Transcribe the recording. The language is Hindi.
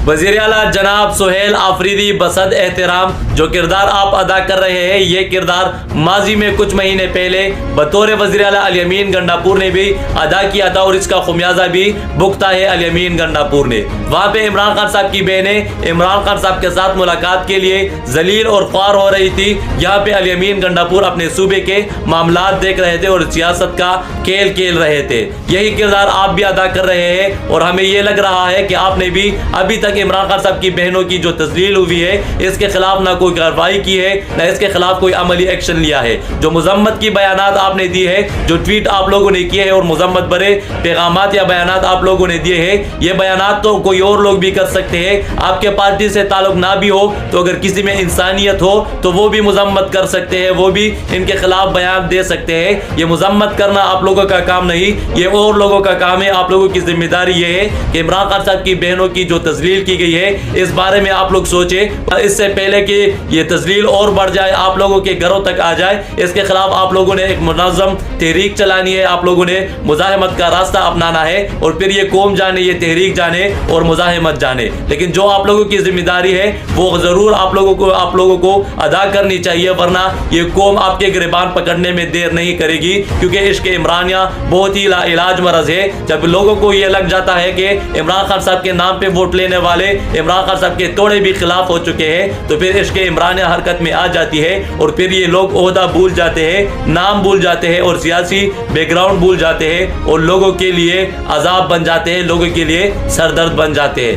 वज़ीर आला जनाब सुहेल आफरीदी बसद एहतराम, जो किरदार आप अदा कर रहे हैं ये किरदार माजी में कुछ महीने पहले बतौर वज़ीर आला अल यमीन गंडापुर ने भी अदा किया था और इसका खुमियाजा भी भुगता है अल यमीन गंडापुर ने। वहाँ पे इमरान खान साहब की बहनें इमरान खान साहब के साथ मुलाकात के लिए जलील और ख्वार हो रही थी। यहाँ पे अल यमीन गंडापुर अपने सूबे के मामलात देख रहे थे और सियासत का खेल खेल रहे थे। यही किरदार आप भी अदा कर रहे हैं और हमें ये लग रहा है कि आपने भी अभी तक इमरान खान साहब की बहनों की जो तस्लील हुई है इसके खिलाफ ना कोई कार्रवाई की है ना इसके खिलाफ कोई अमली एक्शन लिया है। जो मुजम्मत की बयानात आपने दी है, जो ट्वीट आप लोगों ने किए हैं और मुजम्मत भरे पैगामात या बयानात आप लोगों ने दिए हैं, ये बयानात तो कोई और लोग भी कर सकते हैं। आपके पार्टी से ताल्लुक ना भी हो तो अगर किसी में इंसानियत हो तो वो भी मुजम्मत कर सकते हैं, वो भी इनके खिलाफ बयान दे सकते हैं। ये मुजम्मत करना आप लोगों का काम नहीं, ये और लोगों का काम है। आप लोगों की जिम्मेदारी ये है कि इमरान खान साहब की बहनों की जो तस्लील की गई है इस बारे में आप लोग सोचें, इससे पहले कि ये तस्लील और बढ़ जाए, आप लोगों के घरों तक आ जाए। इसके खिलाफ आप लोगों ने एक मुनज़्ज़म तहरीक चलानी है, आप लोगों ने मुज़ाहमत का रास्ता अपनाना है और फिर ये कौम जाने, ये तहरीक जाने और मुज़ाहमत जाने। लेकिन जो आप लोगों की जिम्मेदारी है वो ज़रूर आप लोगों को अदा करनी चाहिए, वरना ये कौम आपके गिरबान पकड़ने में देर नहीं करेगी। क्योंकि इश्क इमरानिया बहुत ही लाइलाज मरज है। जब लोगों को ये लग जाता है कि इमरान खान साहब के नाम पे वोट लेने वाले इमरान खान साहब के तोड़े भी खिलाफ हो चुके हैं तो फिर इश्क इमरानिया हरकत में आ जाती है और फिर ये लोग ओहदा भूल जाते हैं, नाम भूल जाते हैं और सियासी बैकग्राउंड भूल जाते हैं और लोगों के लिए अजाब बन जाते हैं, लोगों के लिए सरदर्द बन जाते हैं।